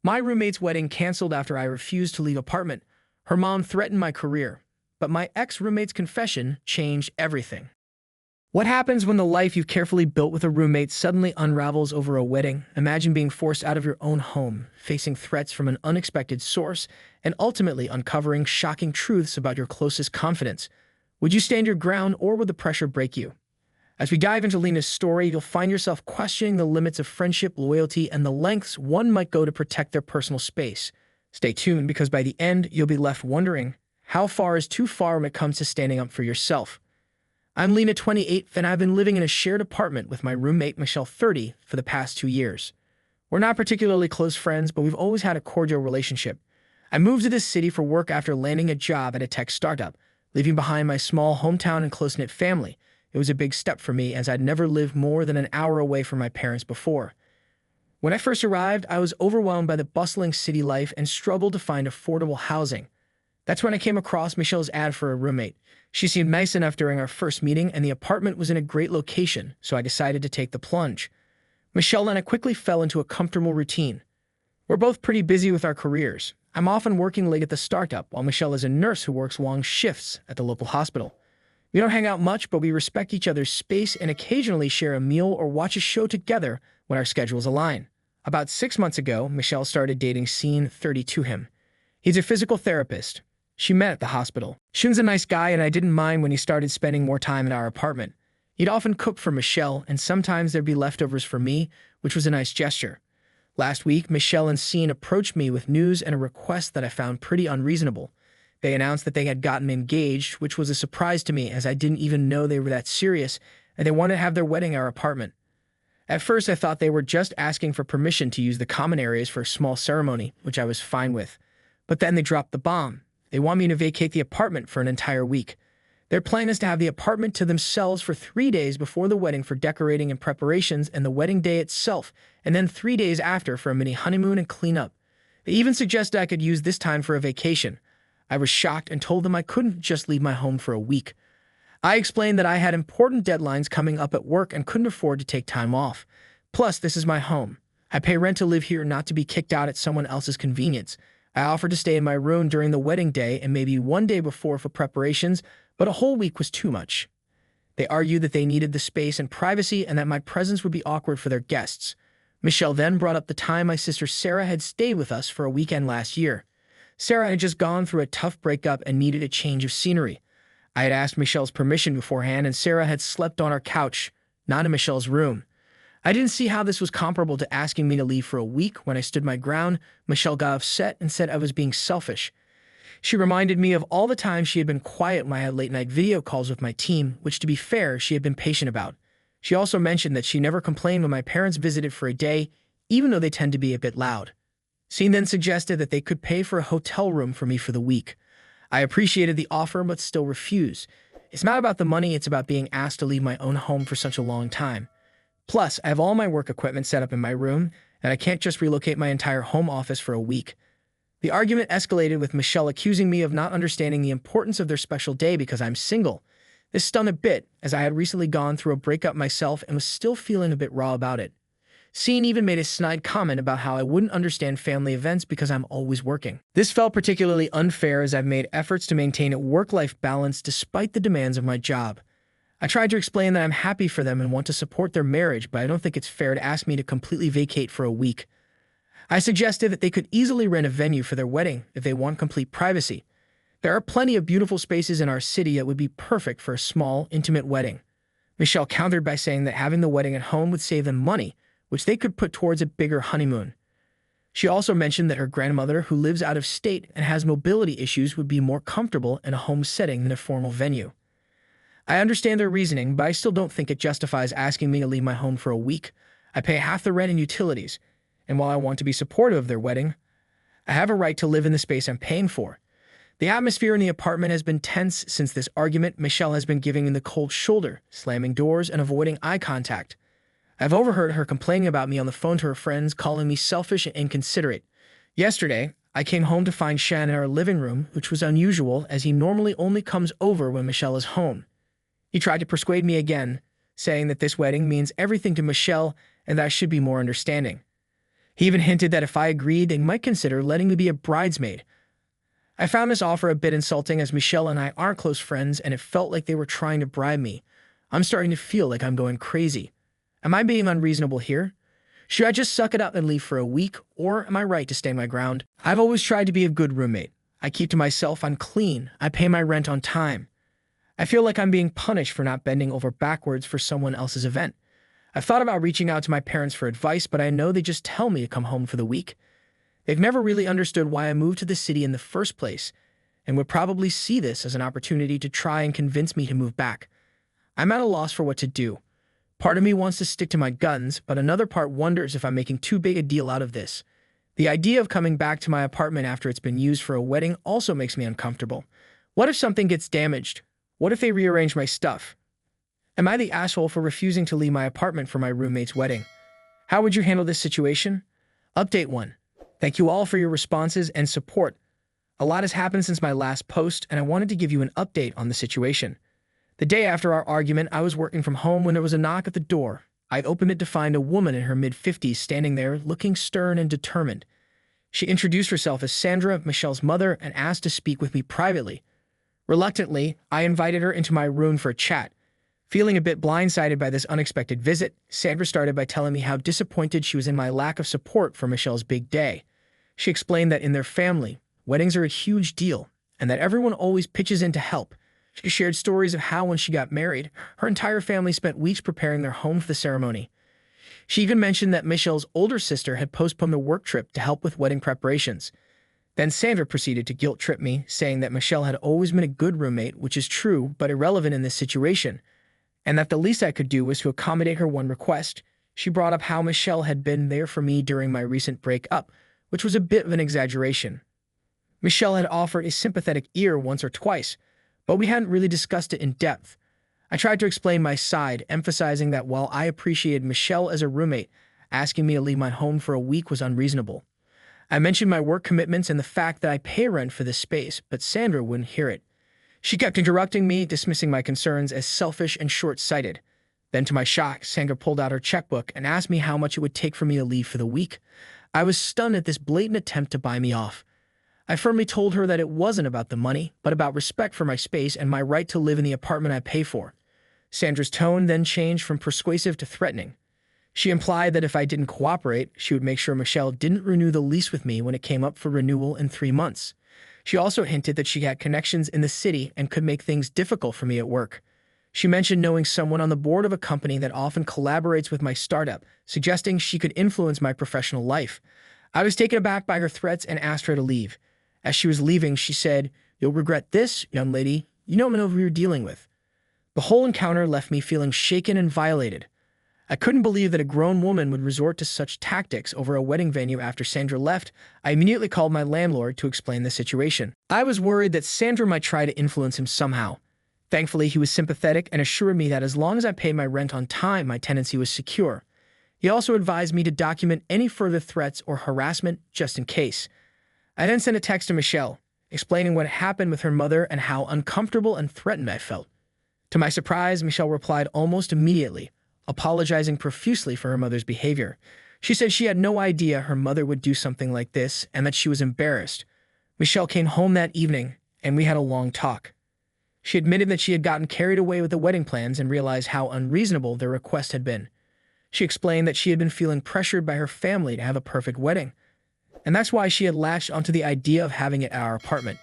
My roommate's wedding canceled after I refused to leave apartment. Her mom threatened my career, but my ex-roommate's confession changed everything. What happens when the life you've carefully built with a roommate suddenly unravels over a wedding? Imagine being forced out of your own home, facing threats from an unexpected source, and ultimately uncovering shocking truths about your closest confidants. Would you stand your ground, or would the pressure break you? As we dive into Lena's story, you'll find yourself questioning the limits of friendship, loyalty, and the lengths one might go to protect their personal space. Stay tuned, because by the end, you'll be left wondering, how far is too far when it comes to standing up for yourself? I'm Lena, 28, and I've been living in a shared apartment with my roommate, Michelle, 30, for the past 2 years. We're not particularly close friends, but we've always had a cordial relationship. I moved to this city for work after landing a job at a tech startup, leaving behind my small hometown and close-knit family. It was a big step for me, as I'd never lived more than an hour away from my parents before. When I first arrived, I was overwhelmed by the bustling city life and struggled to find affordable housing. That's when I came across Michelle's ad for a roommate. She seemed nice enough during our first meeting, and the apartment was in a great location, so I decided to take the plunge. Michelle and I quickly fell into a comfortable routine. We're both pretty busy with our careers. I'm often working late at the startup, while Michelle is a nurse who works long shifts at the local hospital. We don't hang out much, but we respect each other's space and occasionally share a meal or watch a show together when our schedules align. About 6 months ago, Michelle started dating Scene 32 him. He's a physical therapist. She met at the hospital. Shun's a nice guy, and I didn't mind when he started spending more time in our apartment. He'd often cook for Michelle, and sometimes there'd be leftovers for me, which was a nice gesture. Last week, Michelle and Scene approached me with news and a request that I found pretty unreasonable. They announced that they had gotten engaged, which was a surprise to me, as I didn't even know they were that serious, and they wanted to have their wedding in our apartment. At first, I thought they were just asking for permission to use the common areas for a small ceremony, which I was fine with. But then they dropped the bomb. They want me to vacate the apartment for an entire week. Their plan is to have the apartment to themselves for 3 days before the wedding for decorating and preparations, and the wedding day itself, and then 3 days after for a mini honeymoon and cleanup. They even suggested I could use this time for a vacation. I was shocked and told them I couldn't just leave my home for a week. I explained that I had important deadlines coming up at work and couldn't afford to take time off. Plus, this is my home. I pay rent to live here, not to be kicked out at someone else's convenience. I offered to stay in my room during the wedding day and maybe one day before for preparations, but a whole week was too much. They argued that they needed the space and privacy and that my presence would be awkward for their guests. Michelle then brought up the time my sister Sarah had stayed with us for a weekend last year. Sarah had just gone through a tough breakup and needed a change of scenery. I had asked Michelle's permission beforehand, and Sarah had slept on our couch, not in Michelle's room. I didn't see how this was comparable to asking me to leave for a week. When I stood my ground, Michelle got upset and said I was being selfish. She reminded me of all the times she had been quiet when I had late-night video calls with my team, which, to be fair, she had been patient about. She also mentioned that she never complained when my parents visited for a day, even though they tend to be a bit loud. Scene then suggested that they could pay for a hotel room for me for the week. I appreciated the offer, but still refused. It's not about the money, it's about being asked to leave my own home for such a long time. Plus, I have all my work equipment set up in my room, and I can't just relocate my entire home office for a week. The argument escalated with Michelle accusing me of not understanding the importance of their special day because I'm single. This stung a bit, as I had recently gone through a breakup myself and was still feeling a bit raw about it. Scene even made a snide comment about how I wouldn't understand family events because I'm always working. This felt particularly unfair, as I've made efforts to maintain a work-life balance despite the demands of my job. I tried to explain that I'm happy for them and want to support their marriage, but I don't think it's fair to ask me to completely vacate for a week. I suggested that they could easily rent a venue for their wedding if they want complete privacy. There are plenty of beautiful spaces in our city that would be perfect for a small, intimate wedding. Michelle countered by saying that having the wedding at home would save them money, which they could put towards a bigger honeymoon. She also mentioned that her grandmother, who lives out of state and has mobility issues, would be more comfortable in a home setting than a formal venue. I understand their reasoning, but I still don't think it justifies asking me to leave my home for a week. I pay half the rent and utilities, and while I want to be supportive of their wedding, I have a right to live in the space I'm paying for. The atmosphere in the apartment has been tense since this argument. Michelle has been giving me the cold shoulder, slamming doors and avoiding eye contact. I've overheard her complaining about me on the phone to her friends, calling me selfish and inconsiderate. Yesterday, I came home to find Shan in our living room, which was unusual, as he normally only comes over when Michelle is home. He tried to persuade me again, saying that this wedding means everything to Michelle and that I should be more understanding. He even hinted that if I agreed, they might consider letting me be a bridesmaid. I found this offer a bit insulting as Michelle and I aren't close friends and it felt like they were trying to bribe me. I'm starting to feel like I'm going crazy. Am I being unreasonable here? Should I just suck it up and leave for a week, or am I right to stand my ground? I've always tried to be a good roommate. I keep to myself, I'm clean, I pay my rent on time. I feel like I'm being punished for not bending over backwards for someone else's event. I've thought about reaching out to my parents for advice, but I know they just tell me to come home for the week. They've never really understood why I moved to the city in the first place, and would probably see this as an opportunity to try and convince me to move back. I'm at a loss for what to do. Part of me wants to stick to my guns, but another part wonders if I'm making too big a deal out of this. The idea of coming back to my apartment after it's been used for a wedding also makes me uncomfortable. What if something gets damaged? What if they rearrange my stuff? Am I the asshole for refusing to leave my apartment for my roommate's wedding? How would you handle this situation? Update 1. Thank you all for your responses and support. A lot has happened since my last post, and I wanted to give you an update on the situation. The day after our argument, I was working from home when there was a knock at the door. I opened it to find a woman in her mid-50s standing there, looking stern and determined. She introduced herself as Sandra, Michelle's mother, and asked to speak with me privately. Reluctantly, I invited her into my room for a chat. Feeling a bit blindsided by this unexpected visit, Sandra started by telling me how disappointed she was in my lack of support for Michelle's big day. She explained that in their family, weddings are a huge deal, and that everyone always pitches in to help. She shared stories of how when she got married, her entire family spent weeks preparing their home for the ceremony. She even mentioned that Michelle's older sister had postponed a work trip to help with wedding preparations. Then Sandra proceeded to guilt-trip me, saying that Michelle had always been a good roommate, which is true but irrelevant in this situation, and that the least I could do was to accommodate her one request. She brought up how Michelle had been there for me during my recent breakup, which was a bit of an exaggeration. Michelle had offered a sympathetic ear once or twice, but we hadn't really discussed it in depth. I tried to explain my side, emphasizing that while I appreciated Michelle as a roommate, asking me to leave my home for a week was unreasonable. I mentioned my work commitments and the fact that I pay rent for this space, but Sandra wouldn't hear it. She kept interrupting me, dismissing my concerns as selfish and short-sighted. Then, to my shock, Sandra pulled out her checkbook and asked me how much it would take for me to leave for the week. I was stunned at this blatant attempt to buy me off. I firmly told her that it wasn't about the money, but about respect for my space and my right to live in the apartment I pay for. Sandra's tone then changed from persuasive to threatening. She implied that if I didn't cooperate, she would make sure Michelle didn't renew the lease with me when it came up for renewal in 3 months. She also hinted that she had connections in the city and could make things difficult for me at work. She mentioned knowing someone on the board of a company that often collaborates with my startup, suggesting she could influence my professional life. I was taken aback by her threats and asked her to leave. As she was leaving, she said, "You'll regret this, young lady. You don't know who you're dealing with." The whole encounter left me feeling shaken and violated. I couldn't believe that a grown woman would resort to such tactics over a wedding venue after Sandra left. I immediately called my landlord to explain the situation. I was worried that Sandra might try to influence him somehow. Thankfully, he was sympathetic and assured me that as long as I paid my rent on time, my tenancy was secure. He also advised me to document any further threats or harassment just in case. I then sent a text to Michelle, explaining what happened with her mother and how uncomfortable and threatened I felt. To my surprise, Michelle replied almost immediately, apologizing profusely for her mother's behavior. She said she had no idea her mother would do something like this and that she was embarrassed. Michelle came home that evening, and we had a long talk. She admitted that she had gotten carried away with the wedding plans and realized how unreasonable their request had been. She explained that she had been feeling pressured by her family to have a perfect wedding, and that's why she had latched onto the idea of having it at our apartment.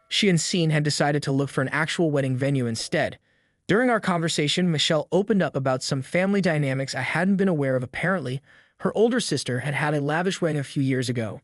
She and Scene had decided to look for an actual wedding venue instead. During our conversation, Michelle opened up about some family dynamics I hadn't been aware of. Apparently, her older sister had had a lavish wedding a few years ago,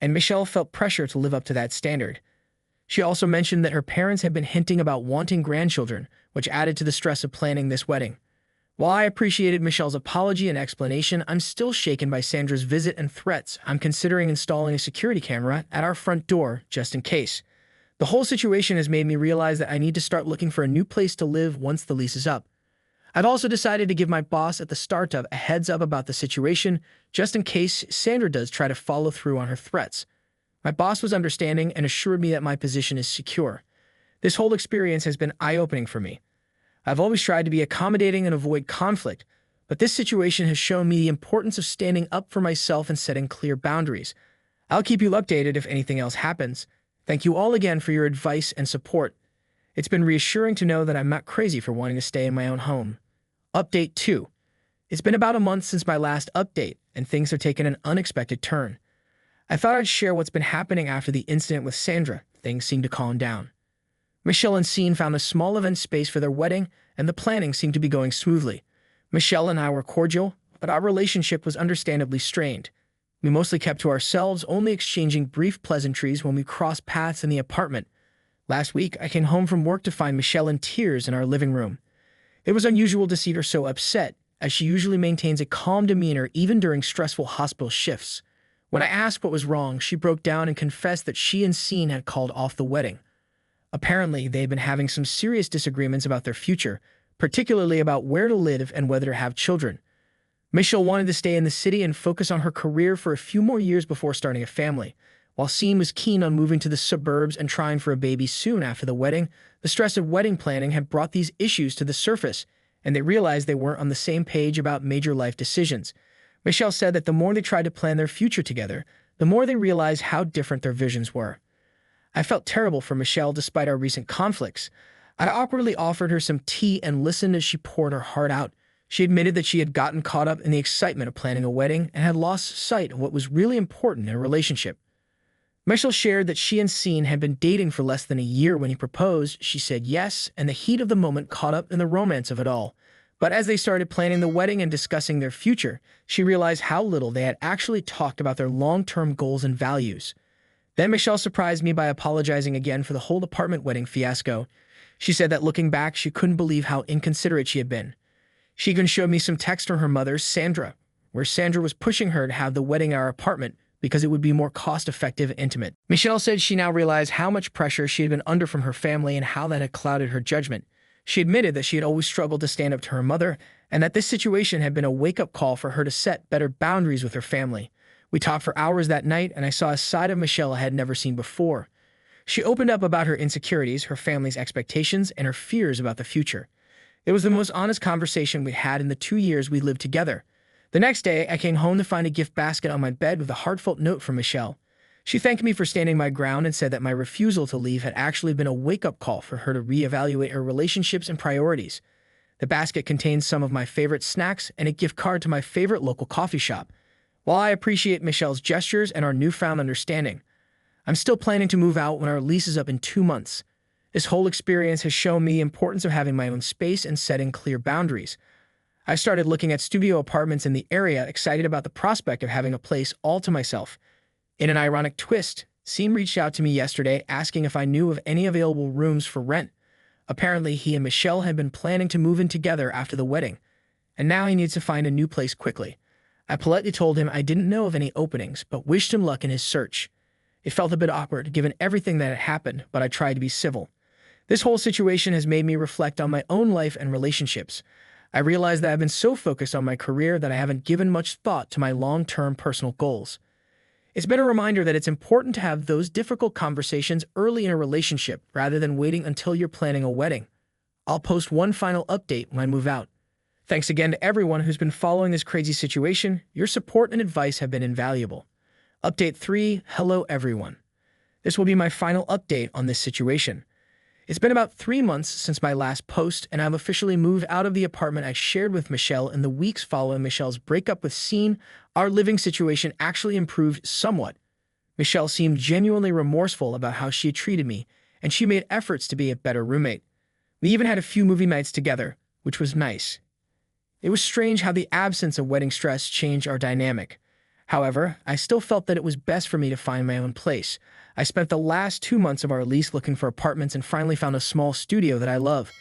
and Michelle felt pressure to live up to that standard. She also mentioned that her parents had been hinting about wanting grandchildren, which added to the stress of planning this wedding. While I appreciated Michelle's apology and explanation, I'm still shaken by Sandra's visit and threats. I'm considering installing a security camera at our front door just in case. The whole situation has made me realize that I need to start looking for a new place to live once the lease is up. I've also decided to give my boss at the startup a heads up about the situation, just in case Sandra does try to follow through on her threats. My boss was understanding and assured me that my position is secure. This whole experience has been eye-opening for me. I've always tried to be accommodating and avoid conflict, but this situation has shown me the importance of standing up for myself and setting clear boundaries. I'll keep you updated if anything else happens. Thank you all again for your advice and support. It's been reassuring to know that I'm not crazy for wanting to stay in my own home. Update 2. It's been about a month since my last update, and things have taken an unexpected turn. I thought I'd share what's been happening after the incident with Sandra. Things seem to calm down. Michelle and Scene found a small event space for their wedding, and the planning seemed to be going smoothly. Michelle and I were cordial, but our relationship was understandably strained. We mostly kept to ourselves, only exchanging brief pleasantries when we crossed paths in the apartment. Last week, I came home from work to find Michelle in tears in our living room. It was unusual to see her so upset, as she usually maintains a calm demeanor even during stressful hospital shifts. When I asked what was wrong, she broke down and confessed that she and Scene had called off the wedding. Apparently, they had been having some serious disagreements about their future, particularly about where to live and whether to have children. Michelle wanted to stay in the city and focus on her career for a few more years before starting a family, while Scene was keen on moving to the suburbs and trying for a baby soon after the wedding. The stress of wedding planning had brought these issues to the surface, and they realized they weren't on the same page about major life decisions. Michelle said that the more they tried to plan their future together, the more they realized how different their visions were. I felt terrible for Michelle despite our recent conflicts. I awkwardly offered her some tea and listened as she poured her heart out. She admitted that she had gotten caught up in the excitement of planning a wedding and had lost sight of what was really important in a relationship. Michelle shared that she and Scene had been dating for less than a year when he proposed. She said yes, and the heat of the moment caught up in the romance of it all. But as they started planning the wedding and discussing their future, she realized how little they had actually talked about their long-term goals and values. Then Michelle surprised me by apologizing again for the whole apartment wedding fiasco. She said that looking back, she couldn't believe how inconsiderate she had been. She even showed me some text from her mother, Sandra, where Sandra was pushing her to have the wedding at our apartment because it would be more cost-effective and intimate. Michelle said she now realized how much pressure she had been under from her family and how that had clouded her judgment. She admitted that she had always struggled to stand up to her mother and that this situation had been a wake-up call for her to set better boundaries with her family. We talked for hours that night, and I saw a side of Michelle I had never seen before. She opened up about her insecurities, her family's expectations, and her fears about the future. It was the most honest conversation we had in the 2 years we lived together. The next day, I came home to find a gift basket on my bed with a heartfelt note from Michelle. She thanked me for standing my ground and said that my refusal to leave had actually been a wake-up call for her to reevaluate her relationships and priorities. The basket contained some of my favorite snacks and a gift card to my favorite local coffee shop. While I appreciate Michelle's gestures and our newfound understanding, I'm still planning to move out when our lease is up in 2 months. This whole experience has shown me the importance of having my own space and setting clear boundaries. I started looking at studio apartments in the area, excited about the prospect of having a place all to myself. In an ironic twist, Seem reached out to me yesterday asking if I knew of any available rooms for rent. Apparently, he and Michelle had been planning to move in together after the wedding, and now he needs to find a new place quickly. I politely told him I didn't know of any openings, but wished him luck in his search. It felt a bit awkward, given everything that had happened, but I tried to be civil. This whole situation has made me reflect on my own life and relationships. I realized that I've been so focused on my career that I haven't given much thought to my long-term personal goals. It's been a reminder that it's important to have those difficult conversations early in a relationship rather than waiting until you're planning a wedding. I'll post one final update when I move out. Thanks again to everyone who's been following this crazy situation. Your support and advice have been invaluable. Update 3. Hello, everyone. This will be my final update on this situation. It's been about 3 months since my last post, and I've officially moved out of the apartment I shared with Michelle in the weeks following Michelle's breakup with Scene. Our living situation actually improved somewhat. Michelle seemed genuinely remorseful about how she had treated me, and she made efforts to be a better roommate. We even had a few movie nights together, which was nice. It was strange how the absence of wedding stress changed our dynamic. However, I still felt that it was best for me to find my own place. I spent the last 2 months of our lease looking for apartments and finally found a small studio that I love.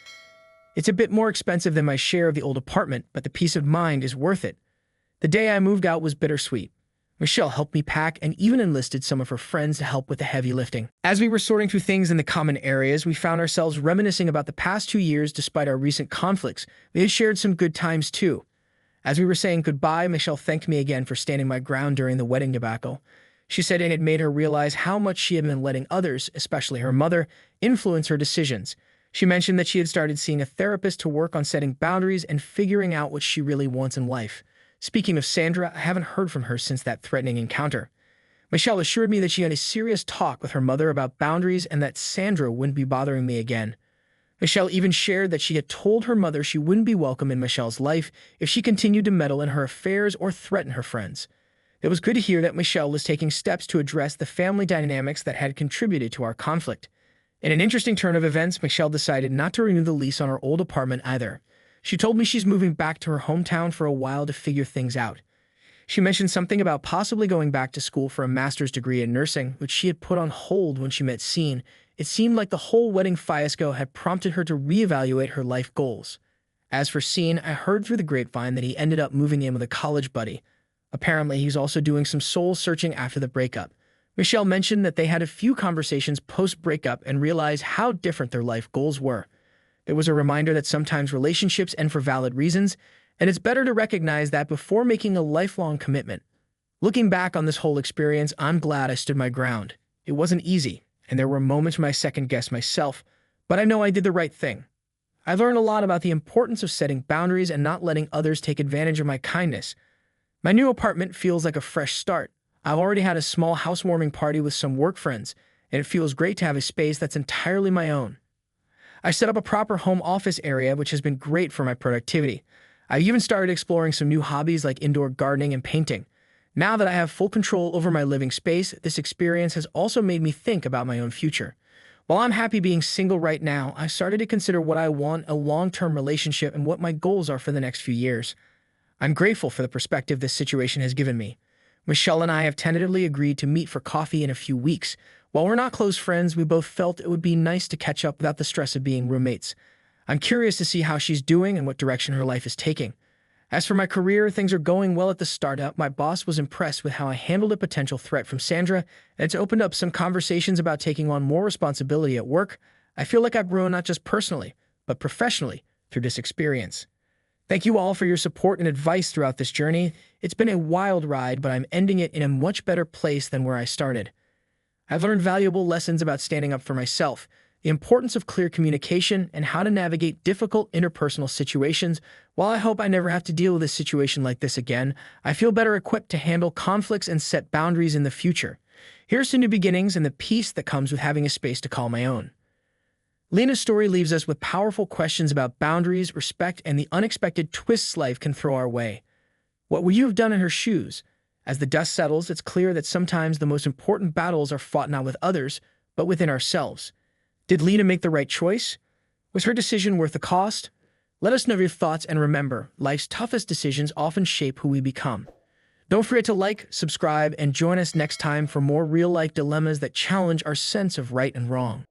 It's a bit more expensive than my share of the old apartment, but the peace of mind is worth it. The day I moved out was bittersweet. Michelle helped me pack and even enlisted some of her friends to help with the heavy lifting. As we were sorting through things in the common areas, we found ourselves reminiscing about the past 2 years despite our recent conflicts. We had shared some good times too. As we were saying goodbye, Michelle thanked me again for standing my ground during the wedding debacle. She said it had made her realize how much she had been letting others, especially her mother, influence her decisions. She mentioned that she had started seeing a therapist to work on setting boundaries and figuring out what she really wants in life. Speaking of Sandra, I haven't heard from her since that threatening encounter. Michelle assured me that she had a serious talk with her mother about boundaries and that Sandra wouldn't be bothering me again. Michelle even shared that she had told her mother she wouldn't be welcome in Michelle's life if she continued to meddle in her affairs or threaten her friends. It was good to hear that Michelle was taking steps to address the family dynamics that had contributed to our conflict. In an interesting turn of events, Michelle decided not to renew the lease on her old apartment either. She told me she's moving back to her hometown for a while to figure things out. She mentioned something about possibly going back to school for a master's degree in nursing, which she had put on hold when she met Scene. It seemed like the whole wedding fiasco had prompted her to reevaluate her life goals. As for Scene, I heard through the grapevine that he ended up moving in with a college buddy. Apparently, he's also doing some soul-searching after the breakup. Michelle mentioned that they had a few conversations post-breakup and realized how different their life goals were. It was a reminder that sometimes relationships end for valid reasons, and it's better to recognize that before making a lifelong commitment. Looking back on this whole experience, I'm glad I stood my ground. It wasn't easy, and there were moments when I second-guessed myself, but I know I did the right thing. I learned a lot about the importance of setting boundaries and not letting others take advantage of my kindness. My new apartment feels like a fresh start. I've already had a small housewarming party with some work friends, and it feels great to have a space that's entirely my own. I set up a proper home office area, which has been great for my productivity. I even started exploring some new hobbies like indoor gardening and painting. Now that I have full control over my living space, this experience has also made me think about my own future. While I'm happy being single right now, I started to consider what I want a long-term relationship and what my goals are for the next few years. I'm grateful for the perspective this situation has given me. Michelle and I have tentatively agreed to meet for coffee in a few weeks. While we're not close friends, we both felt it would be nice to catch up without the stress of being roommates. I'm curious to see how she's doing and what direction her life is taking. As for my career, things are going well at the startup. My boss was impressed with how I handled a potential threat from Sandra, and it's opened up some conversations about taking on more responsibility at work. I feel like I've grown not just personally, but professionally through this experience. Thank you all for your support and advice throughout this journey. It's been a wild ride, but I'm ending it in a much better place than where I started. I've learned valuable lessons about standing up for myself, the importance of clear communication, and how to navigate difficult interpersonal situations. While I hope I never have to deal with a situation like this again, I feel better equipped to handle conflicts and set boundaries in the future. Here's to new beginnings and the peace that comes with having a space to call my own. Lena's story leaves us with powerful questions about boundaries, respect, and the unexpected twists life can throw our way. What would you have done in her shoes? As the dust settles, it's clear that sometimes the most important battles are fought not with others, but within ourselves. Did Lena make the right choice? Was her decision worth the cost? Let us know your thoughts, and remember, life's toughest decisions often shape who we become. Don't forget to like, subscribe, and join us next time for more real-life dilemmas that challenge our sense of right and wrong.